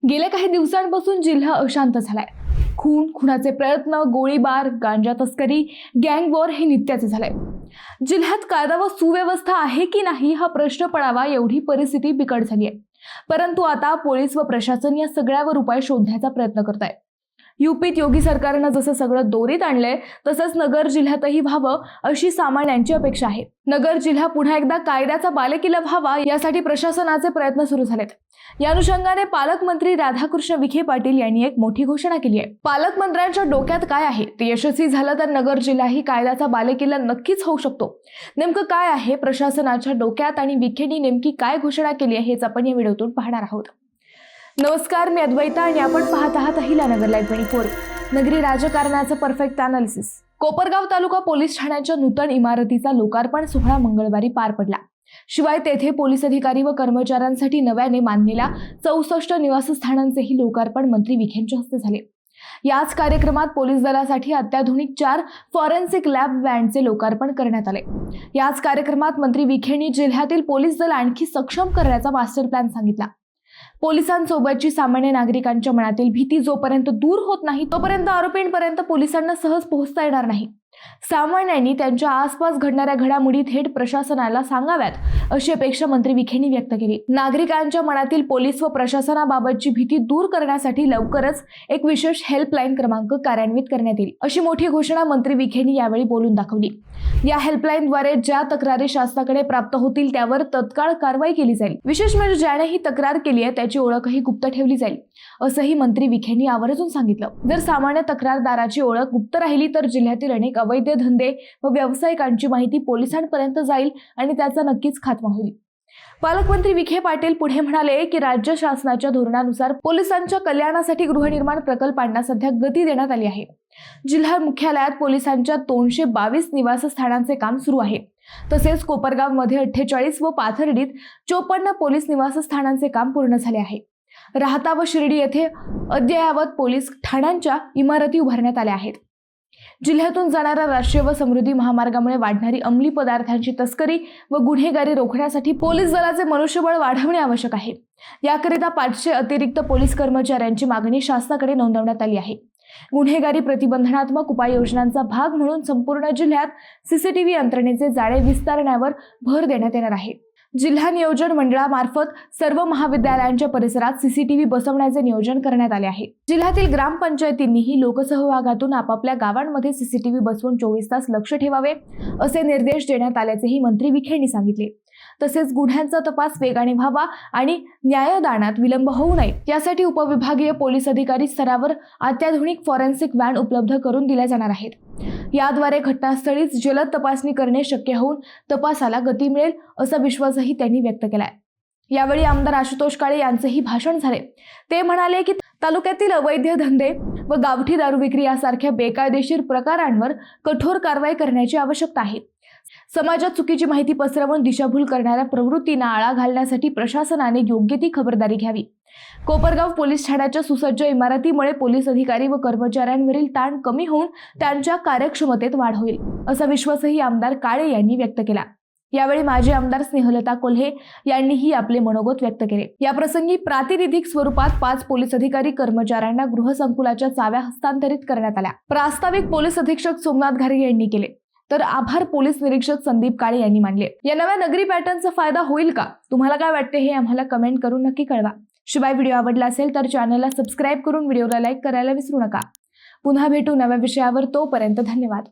गेल्या काही दिवसांपासून जिल्हा अशांत झालाय। खुनाचे प्रयत्न, गोळीबार, गांजा तस्करी, गँग वॉर हे नित्याचे झालंय। जिल्ह्यात कायदा व सुव्यवस्था आहे की नाही हा प्रश्न पडावा एवढी परिस्थिती बिकट झाली आहे। परंतु आता पोलीस व प्रशासन या सगळ्यावर उपाय शोधण्याचा प्रयत्न करत आहे। यूपीत योगी सरकारनं जसं सगळं दोरीत आणलंय तसंच नगर जिल्ह्यातही व्हावं अशी सामान्यांची अपेक्षा आहे। नगर जिल्हा पुन्हा एकदा कायद्याचा बालेकिल्ला व्हावा यासाठी प्रशासनाचे प्रयत्न सुरू झालेत। या अनुषंगाने पालकमंत्री राधाकृष्ण विखे पाटील यांनी एक मोठी घोषणा केली आहे। पालकमंत्र्यांच्या डोक्यात काय आहे ते यशस्वी झालं तर नगर जिल्हाही कायद्याचा बालेकिल्ला नक्कीच होऊ शकतो। नेमकं काय आहे प्रशासनाच्या डोक्यात आणि विखेंनी नेमकी काय घोषणा केली आहे हेच आपण या व्हिडिओतून पाहणार आहोत। नमस्कार, मी अद्वैता आणि आपण पाहत आहात अहिला नगर लाईव्ह 24, नगरी राजकारणाचं परफेक्ट अनालिसिस। कोपरगाव तालुका पोलीस ठाण्याच्या नूतन इमारतीचा लोकार्पण सोहळा मंगळवारी पार पडला। शिवाय तेथे पोलीस अधिकारी व कर्मचाऱ्यांसाठी नव्याने बांधलेल्या 64 निवासस्थानांचेही लोकार्पण मंत्री विखेंच्या हस्ते झाले। याच कार्यक्रमात पोलीस दलासाठी अत्याधुनिक 4 फॉरेन्सिक लॅब व्हॅनचे लोकार्पण करण्यात आले। याच कार्यक्रमात मंत्री विखेंनी जिल्ह्यातील पोलीस दल आणखी सक्षम करण्याचा मास्टर प्लॅन सांगितला। पोलिसांसोबतची सामान्य नागरिकांच्या मनातील भीती जोपर्यंत दूर होत नाही तोपर्यंत आरोपींपर्यंत पोलिसांना सहज पोहोचता येणार नाही। सामान्यांनी त्यांच्या आसपास घडणाऱ्या घडामोडी थेट प्रशासनाला सांगाव्यात अशी अपेक्षा मंत्री विखेंनी व्यक्त केली। नागरिकांच्या मनातील पोलीस व प्रशासनाबाबतची भीती दूर करण्यासाठी लवकरच एक विशेष हेल्पलाईन क्रमांक कार्यान्वित करण्यात येईल अशी मोठी घोषणा मंत्री विखेंनी यावेळी बोलून दाखवली। या हेल्पलाईनद्वारे ज्या तक्रारी शासनाकडे प्राप्त होतील त्यावर तत्काळ कारवाई केली जाईल। विशेष म्हणजे ज्याने ही तक्रार केली आहे त्याची ओळखही गुप्त ठेवली जाईल असंही मंत्री विखेंनी आवर्जून सांगितलं। जर सामान्य तक्रारदाराची ओळख गुप्त राहिली तर जिल्ह्यातील अनेक अवैध धंदे व व्यावसायिकांची माहिती पोलिसांपर्यंत जाईल आणि त्याचा नक्कीच खात्मा होईल। पालकमंत्री विखे पाटील पुढे म्हणाले की राज्य शासनाच्या धोरणानुसार पोलिसांच्या कल्याणासाठी गृहनिर्माण प्रकल्पांना सध्या गती देण्यात आली आहे। जिल्हा मुख्यालयात पोलिसांच्या 222 निवासस्थानांचे काम सुरू आहे। तसेच कोपरगावमध्ये 48 व पाथर्डीत 54 पोलीस निवासस्थानांचे काम पूर्ण झाले आहे। राहता व शिर्डी येथे अद्ययावत पोलीस ठाण्यांच्या इमारती उभारण्यात आल्या आहेत। जिल्ह्यातून जाणाऱ्या राष्ट्रीय व समृद्धी महामार्गामुळे वाढणारी अंमली पदार्थांची तस्करी व गुन्हेगारी रोखण्यासाठी पोलीस दलाचे मनुष्यबळ वाढवणे आवश्यक आहे। याकरिता 500 अतिरिक्त पोलीस कर्मचाऱ्यांची मागणी शासनाकडे नोंदवण्यात आली आहे। गुन्हेगारी प्रतिबंधनात्मक उपाययोजनांचा भाग म्हणून संपूर्ण जिल्ह्यात सीसीटीव्ही यंत्रणेचे जाळे विस्तारण्यावर भर देण्यात येणार आहे। जिल्हा नियोजन मंडळामार्फत सर्व महाविद्यालयांच्या परिसरात सीसीटीव्ही बसवण्याचे नियोजन करण्यात आले आहे। जिल्ह्यातील ग्रामपंचायतींनीही लोकसहभागातून आपापल्या गावांमध्ये सीसीटीव्ही बसवून 24 तास लक्ष ठेवावे असे निर्देश देण्यात आल्याचेही मंत्री विखेंनी सांगितले। तसेच गुन्ह्यांचा तपास वेगाने व्हावा आणि न्यायदानात विलंब होऊ नये यासाठी उपविभागीय पोलीस अधिकारी स्तरावर अत्याधुनिक फॉरेन्सिक व्हॅन उपलब्ध करून दिल्या जाणार आहेत। याद्वारे घटनास्थळीच जलद तपासणी करणे शक्य होऊन तपासाला गती मिळेल असा विश्वासही त्यांनी व्यक्त केलाय। यावेळी आमदार आशुतोष काळे यांचेही भाषण झाले। ते म्हणाले की तालुक्यातील अवैध धंदे व गावठी दारू विक्री यासारख्या बेकायदेशीर प्रकारांवर कठोर कारवाई करण्याची आवश्यकता आहे। समाजात चुकीची माहिती पसरवून दिशाभूल करणाऱ्या प्रवृत्तींना आळा घालण्यासाठी प्रशासनाने योग्य ती खबरदारी घ्यावी। कोपरगाव पोलीस ठाण्याच्या सुसज्ज इमारतीमुळे पोलीस अधिकारी व कर्मचाऱ्यांवरील ताण कमी होऊन त्यांच्या कार्यक्षमतेत वाढ होईल असा विश्वासही आमदार काळे यांनी व्यक्त केला। यावेळी माजी आमदार स्नेहलता कोल्हे यांनीही आपले मनोगत व्यक्त केले। या प्रसंगी प्रातिनिधिक स्वरूपात 5 पोलीस अधिकारी कर्मचाऱ्यांना गृहसंकुलाच्या चाव्या हस्तांतरित करण्यात आल्या। प्रास्ताविक पोलीस अधीक्षक सोमनाथ घारगे यांनी केले तर आभार पोलीस निरीक्षक संदीप काळे यांनी मानले। या नव्या नगरी पॅटर्नचा फायदा होईल का? तुम्हाला काय वाटते हे आम्हाला कमेंट करून नक्की कळवा। शिवाय व्हिडिओ आवडला असेल तर चॅनलला सबस्क्राईब करून व्हिडिओला लाईक करायला विसरू नका। पुन्हा भेटू नव्या विषयावर, तोपर्यंत धन्यवाद।